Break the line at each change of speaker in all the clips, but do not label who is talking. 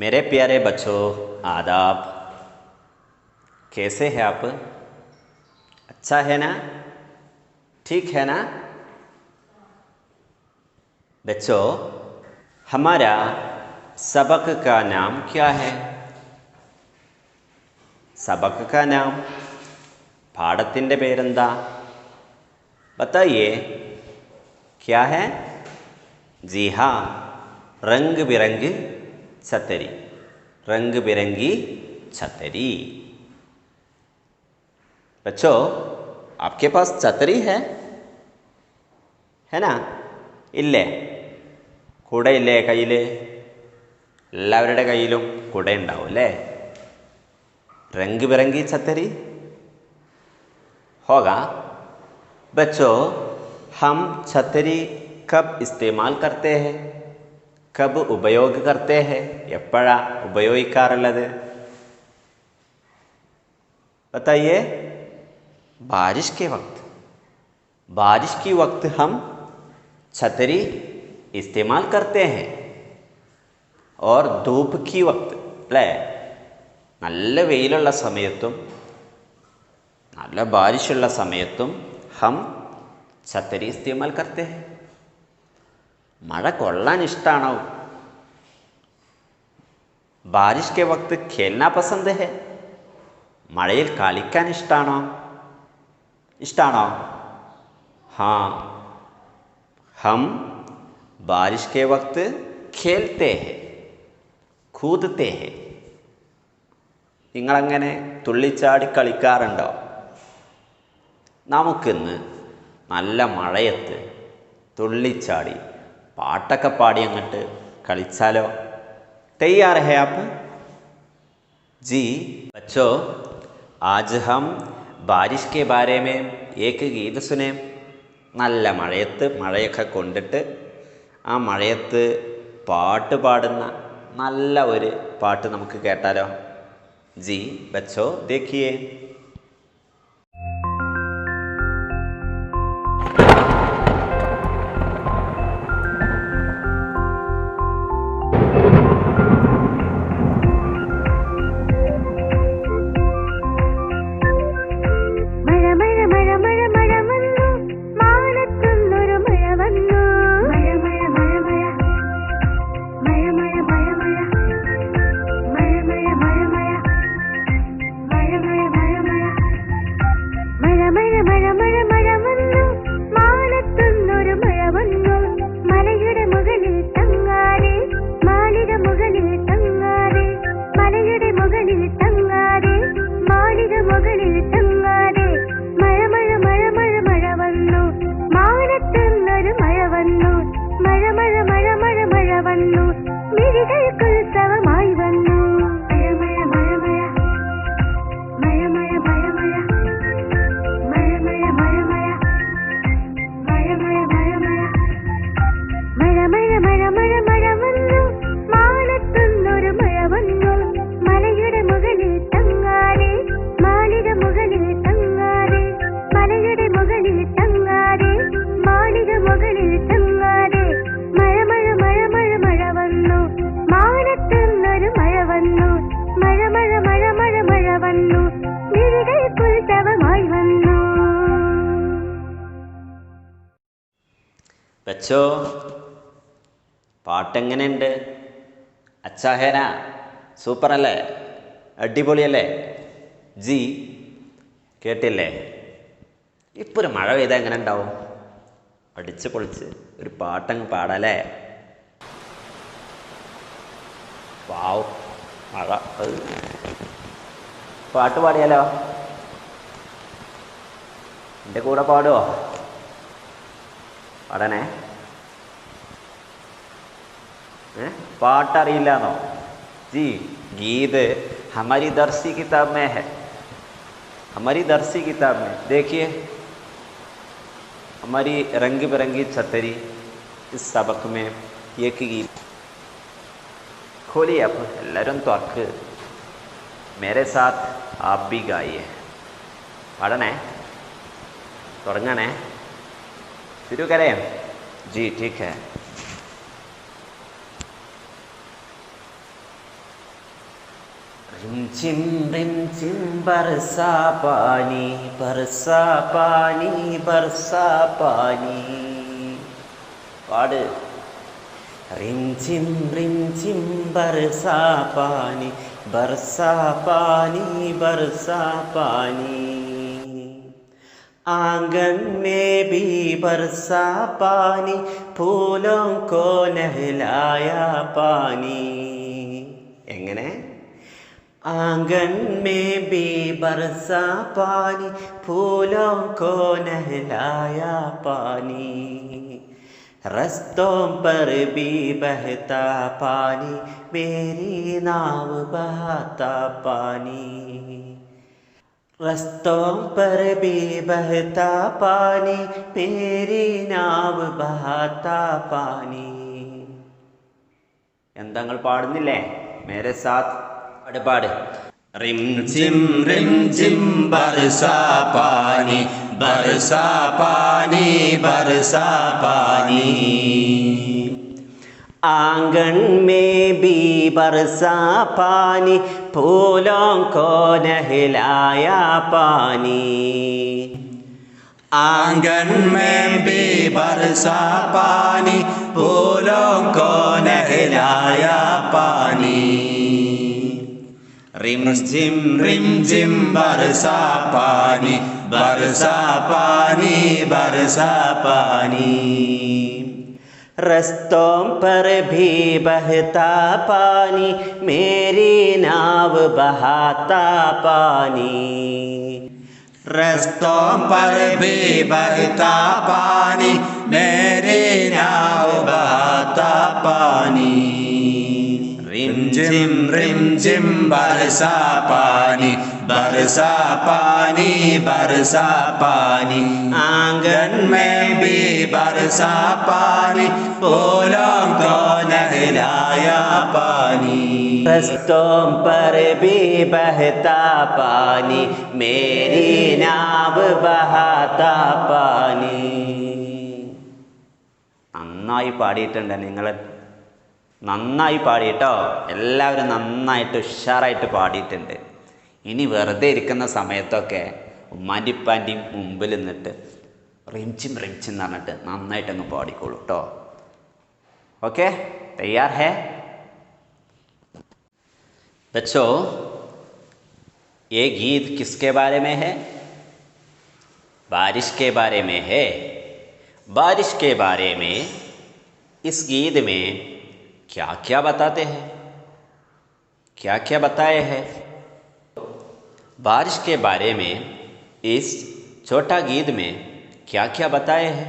मेरे प्यारे बच्चों, आदाब। कैसे हैं आप? अच्छा है ना? ठीक है ना? बच्चों, हमारा सबक का नाम क्या है? सबक का नाम പാഠത്തിൻ്റെ പേരെന്താ? बताइए, क्या है? जी हाँ, रंग बिरंगी छतरी। रंग बिरंगी छतरी। बच्चों, आपके पास छतरी है ना? ഇല്ലേ? കുടയില്ലേ കയ്യിൽ? എല്ലാവരുടെ കയ്യിലും കുടയുണ്ടാവും അല്ലേ? रंग बिरंगी छतरी होगा। बच्चों, हम छतरी कब इस्तेमाल करते हैं? कब उपयोग करते हैं? എപ്പോഴാ ഉപയോഗിക്കാറുള്ളത്? बताइए। बारिश के वक्त। बारिश के वक्त हम छतरी इस्तेमाल करते हैं। और धूप की वक्त अല്ലേ, നല്ല വെയിലുള്ള സമയത്തും നല്ല ബാരിഷുള്ള സമയത്തും ഹം ഛത്തരി ഇസ്തേമാൽ കർത്തേ ഹൈ. മഴ കൊള്ളാൻ ഇഷ്ടമാണോ? ബാരിഷ് കെ വക്ത് ഖേൽനാ പസന്ത് ഹൈ. മഴയിൽ കളിക്കാൻ ഇഷ്ടമാണോ? ഹാ, ഹം ബാരിഷ് കെ വക്ത് ഖേൽത്തേ ഹൈ, കൂദത്തേ ഹൈ. നിങ്ങളങ്ങനെ തുള്ളിച്ചാടി കളിക്കാറുണ്ടോ? നമുക്കിന്ന് നല്ല മഴയത്ത് തുള്ളിച്ചാടി പാട്ടൊക്കെ പാടി അങ്ങോട്ട് കളിച്ചാലോ? तैयार है आप? जी बच्चों, आज हम बारिश के बारे में एक गीत सुने. നല്ല മഴയത്ത് മഴയൊക്കെ കൊണ്ടിട്ട് ആ മഴയത്ത് പാട്ട് പാടുന്ന നല്ല ഒരു പാട്ട് നമുക്ക് കേട്ടാലോ? जी बच्चों, देखिए. बच्चों, പാട്ടെങ്ങനെയുണ്ട്? അച്ഛാ ഹേന? സൂപ്പർ അല്ലേ? അടിപൊളിയല്ലേ? ജി കേട്ടില്ലേ? ഇപ്പോൾ ഒരു മഴ പെയ്താൽ എങ്ങനെ ഉണ്ടാവും? അടിച്ച് പൊളിച്ച് ഒരു പാട്ടങ്ങ് പാടല്ലേ? വാവ്, മഴ. പാട്ട് പാടിയാലോ? എൻ്റെ കൂടെ പാടുമോ? പാടണേ. പാട്ടറിയില്ലാന്നോ? जी, गीत हमारी दर्सी किताब में है. हमारी दर्सी किताब में देखिए, हमारी रंग बिरंगी छतरी, इस सबक में एक गीत खोलिए आप. എല്ലാവരും തുറക്ക്. मेरे साथ आप भी गाइए. പാടണേ, തുടങ്ങണേ. शुरू करें? जी ठीक है. റിംചിം റിംചിം ബർസാ പാനി ബർസാ പാനി ബർസാ പാനി. പാട്. റിംചിം റിംചിം ബർസാ പാനി बरसा पानी बरसा पानी. आंगन में भी बरसा पानी, फूलों को नहलाया पानी. എങ്ങനെ? आंगन में भी बरसा पानी, फूलों को नहलाया पानी. रस्तों पर भी बहता पानी, मेरी नाव बहाता पानी. रस्तों पर भी बहता पानी, मेरी नाव बहाता पानी. എന്താ നിങ്ങൾ പാടുന്നില്ലേ? മേരെ സാത്ത് പാട്.
रिमझिम रिमझिम बरसा पानी बरसा पानी बरसा पानी.
आंगन में भी बरसा पानी, फूलों को नहलाया पानी.
आंगन में भी बरसा पानी, फूलों को नहलाया पानी. रिमझिम रिमझिम बरसा पानी बरसा पानी बरसा पानी.
रस्तों पर भी बहता पानी, मेरी नाव बहाता पानी.
रस्तों पर भी बहता पानी, मेरी नाव बहाता पानी. रिमझिम रिमझिम बरसा पानी बरसा पानी बरसा पानी. आंगन में भी बरसा पानी, फूलों को नहलाया पानी.
रस्तों पर भी बहता पानी, मेरी नाव बहाता पानी. നന്നായി പാടിയിട്ടുണ്ട്. നിങ്ങൾ നന്നായി പാടിയിട്ടോ. എല്ലാവരും നന്നായിട്ട് ഉഷാറായിട്ട് പാടിയിട്ടുണ്ട്. ഇനി വെറുതെ ഇരിക്കുന്ന സമയത്തൊക്കെ ഉമ്മാൻ്റെ ഉപ്പാൻ്റെയും മുമ്പിൽ നിന്നിട്ട് റിംചിം റിംചിം എന്ന് പറഞ്ഞിട്ട് നന്നായിട്ടങ്ങ് പാടിക്കോളൂ കേട്ടോ. ഓക്കെ, തയ്യാർ ഹേ? बच्चों, ये गीत किसके बारे में है? बारिश के बारे में है. बारिश के बारे में इस गीत में क्या क्या बताते हैं? क्या क्या बताए हैं? बारिश के बारे में इस छोटा गीत में क्या क्या बताए हैं?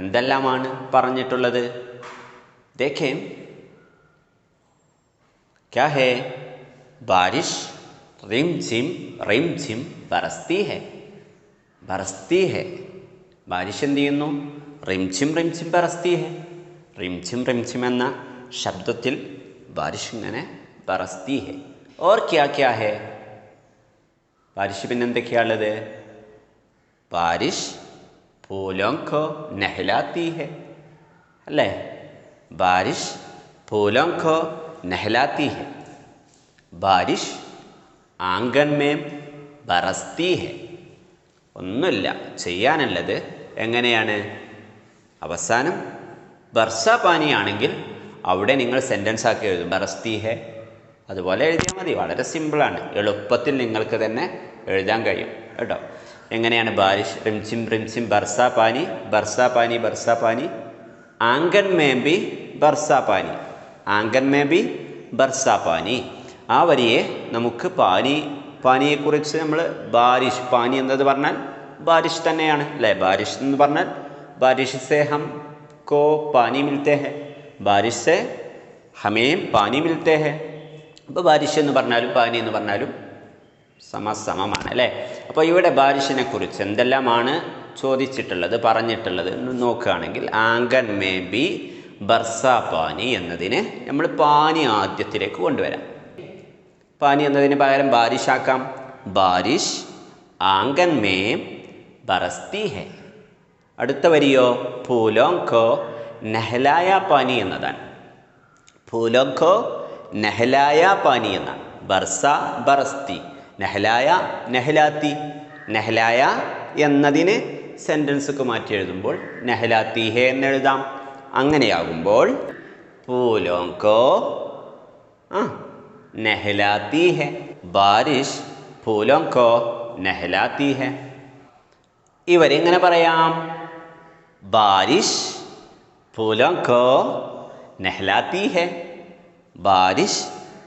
എന്തെല്ലാമാണ് പറഞ്ഞിട്ടുള്ളത്? देखें क्या है? बारिश रिम झिम बरसती है. बरसती है. ബാരിഷ് എന്ത് ചെയ്യുന്നു? റിംചിം റിംചിം ബറസ്തി ഹെ. റിംചിം റിംചിം എന്ന ശബ്ദത്തിൽ ബാരിഷ് ഇങ്ങനെ ബറസ്തി ഹെ. ഓർ ക്യാ ക്യാ ഹെ? ബാരിഷ് പിന്നെന്തൊക്കെയാണുള്ളത്? ബാരിഷ് ഫൂലോं को नहलाती है. അല്ലേ? ബാരിഷ് फूलों को नहलाती है. बारिश आंगन में बरसती है. ഒന്നുമില്ല, ചെയ്യാനുള്ളത് എങ്ങനെയാണ്? അവസാനം ബർസാ പാനി ആണെങ്കിൽ അവിടെ നിങ്ങൾ സെൻറ്റൻസ് ആക്കി എഴുതും. ബറസ്തി ഹെ അതുപോലെ എഴുതിയാൽ മതി. വളരെ സിമ്പിളാണ്. എളുപ്പത്തിൽ നിങ്ങൾക്ക് തന്നെ എഴുതാൻ കഴിയും കേട്ടോ. എങ്ങനെയാണ്? ബാരിഷ് റിംചിം റിംചിം ബർസാ പാനി ബർസാ പാനി ബർസാ പാനി. ആംഗൻ may be ബർസാ pani. ആംഗൻ may be ബർസാ പാനി. ആ വരിയെ നമുക്ക് പാനിയെക്കുറിച്ച് നമ്മൾ ബാരിഷ്, പാനി എന്നത് പറഞ്ഞാൽ ബാരിഷ് തന്നെയാണ് അല്ലേ? ബാരിഷ് എന്ന് പറഞ്ഞാൽ ബാരിഷ് സെ ഹം കോ പാനി മിൽത്തെ ഹെ, ബാരിഷ് സെ ഹമേം പാനി മിൽത്തെ ഹെ. അപ്പോൾ ബാരിഷ് എന്ന് പറഞ്ഞാലും പാനി എന്ന് പറഞ്ഞാലും സമമാണ് അല്ലേ? അപ്പോൾ ഇവിടെ ബാരിഷിനെ കുറിച്ച് എന്തെല്ലാമാണ് ചോദിച്ചിട്ടുള്ളത്, പറഞ്ഞിട്ടുള്ളത് എന്ന് നോക്കുകയാണെങ്കിൽ ആംഗൻ മേ ബി ബർസാ പാനി എന്നതിനെ നമ്മൾ പാനി ആദ്യത്തിലേക്ക് കൊണ്ടുവരാം. പാനി എന്നതിന് പകരം ബാരിഷാക്കാം. ബാരിഷ് ആംഗൻ മേ ബറസ്തി ഹെ. അടുത്ത വരിയോ ഫൂലോं को നഹലായ പാനി എന്നതാണ്. ഫൂലോं को നഹലായ പാനി എന്നാണ്. ബർസ ബറസ്തി, നെഹ്ലായ നെഹ്ലാത്തി. നെഹ്ലായ എന്നതിന് സെൻറ്റൻസൊക്കെ മാറ്റി എഴുതുമ്പോൾ നെഹ്ലാത്തി ഹെ എന്നെഴുതാം. അങ്ങനെയാകുമ്പോൾ ഫൂലോങ്കോ നെഹ്ലാത്തി ഹെ, ബാരിഷ് ഫൂലോങ്കോ നെഹ്ലാത്തി ഹെ. ഇവരെങ്ങനെ പറയാം? ബാരിഷ് ഫൂലോങ്കോ നെഹ്ലാത്തി ഹെ, ബാരിഷ്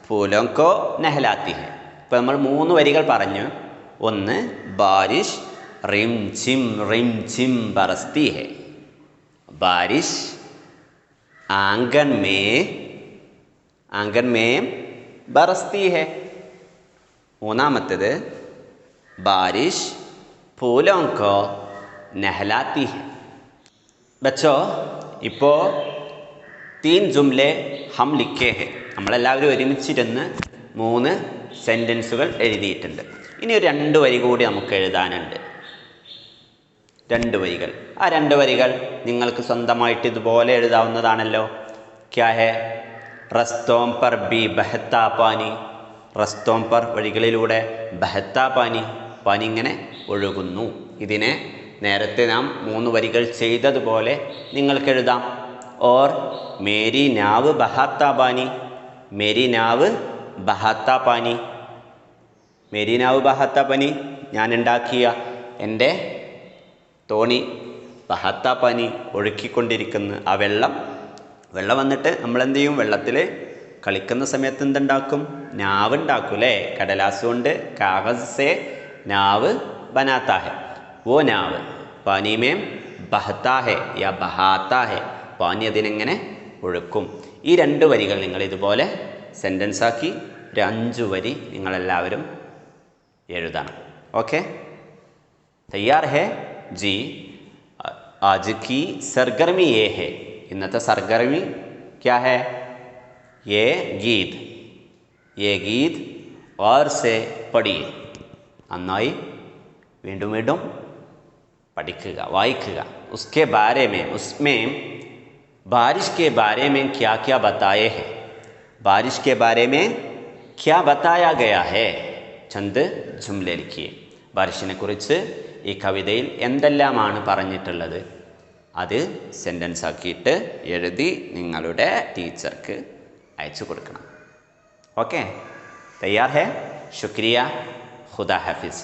ഫൂലോങ്കോ നെഹ്ലാത്തി ഹെ. ഇപ്പം നമ്മൾ 3 വരികൾ പറഞ്ഞു. ഒന്ന് ബാരിഷ് റിം ചിം ബറസ്തി ഹെ, ബാരിഷ് ആംഗൻ മേ ബറസ്തി ഹെ. മൂന്നാമത്തേത് ബാരിഷ് ഫൂലോങ്കോ നെഹ്ലാത്തി ഹെ. ബച്ചോ, ഇപ്പോൾ 3 ജുംലെ ഹം ലിഖേ ഹെ, നമ്മളെല്ലാവരും ഒരുമിച്ചിരുന്ന് 3 സെൻറ്റൻസുകൾ എഴുതിയിട്ടുണ്ട്. ഇനി ഒരു 2 വരി കൂടി നമുക്ക് എഴുതാനുണ്ട്. 2 വരികൾ. ആ 2 വരികൾ നിങ്ങൾക്ക് സ്വന്തമായിട്ട് ഇതുപോലെ എഴുതാവുന്നതാണല്ലോ. ക്യാ ഹെ? റസ്തോം പർ ബി ബഹത്താ പാനി, റസ്തോം പർ വഴികളിലൂടെ, ബഹത്താ പാനി പാനി ഇങ്ങനെ ഒഴുകുന്നു. ഇതിനെ നേരത്തെ നാം 3 വരികൾ ചെയ്തതുപോലെ നിങ്ങൾക്ക് എഴുതാം. ഓർ മേരി നാവ് ബഹാത്താ പാനി, മേരി നാവ് ബഹാത്താ പാനി, മേരി നാവ് ബഹാത്താ പാനി ഞാൻ ഉണ്ടാക്കിയ എൻ്റെ തോണി ബഹാത്താ പാനി ഒഴുക്കിക്കൊണ്ടിരിക്കുന്നു. ആ വെള്ളം വന്നിട്ട് നമ്മളെന്ത് ചെയ്യും? വെള്ളത്തിൽ കളിക്കുന്ന സമയത്ത് എന്തുണ്ടാക്കും? നാവ് ഉണ്ടാക്കും അല്ലേ? കടലാസ് കൊണ്ട് കാഗസ് സേ നാവ് ബനാത്താ ഹെ, വോ നാവ് പാനി മേം ബഹത്താ ഹെ യാ ബഹാത്താ ഹെ, പാനി അതിനെങ്ങനെ ഒഴുക്കും. ഈ 2 വരികൾ നിങ്ങൾ ഇതുപോലെ സെൻറ്റൻസാക്കി ഒരു 5 വരി നിങ്ങളെല്ലാവരും എഴുതണം. ഓക്കെ, തയ്യാർ ഹെ ജി? ആജ് കി സർഗർമി യേ ഹെ, ഇന്നത്തെ സർഗർമി ക്യാ ഹെ? യേ ഗീത് ഓർ സെ പഠിയേ. നന്നായി വീണ്ടും വീണ്ടും പഠിക്കുക, വായിക്കുക. ഉസ്കെ ബാരെ മേ, ഉസ്മേ बारिश के बारे में क्या क्या बताए हैं, बारिश के बारे में क्या बताया गया है. ചന്ദ് ജുംലെ ലിഖിയെ. ബാരിഷിനെ കുറിച്ച് ഈ കവിതയിൽ എന്തെല്ലാമാണ് പറഞ്ഞിട്ടുള്ളത് അത് സെൻറ്റൻസ് ആക്കിയിട്ട് എഴുതി നിങ്ങളുടെ ടീച്ചർക്ക് അയച്ചു കൊടുക്കണം. ഓക്കെ, തയ്യാർ ഹെ? ശുക്രിയ, ഖുദാ ഹാഫിസ്.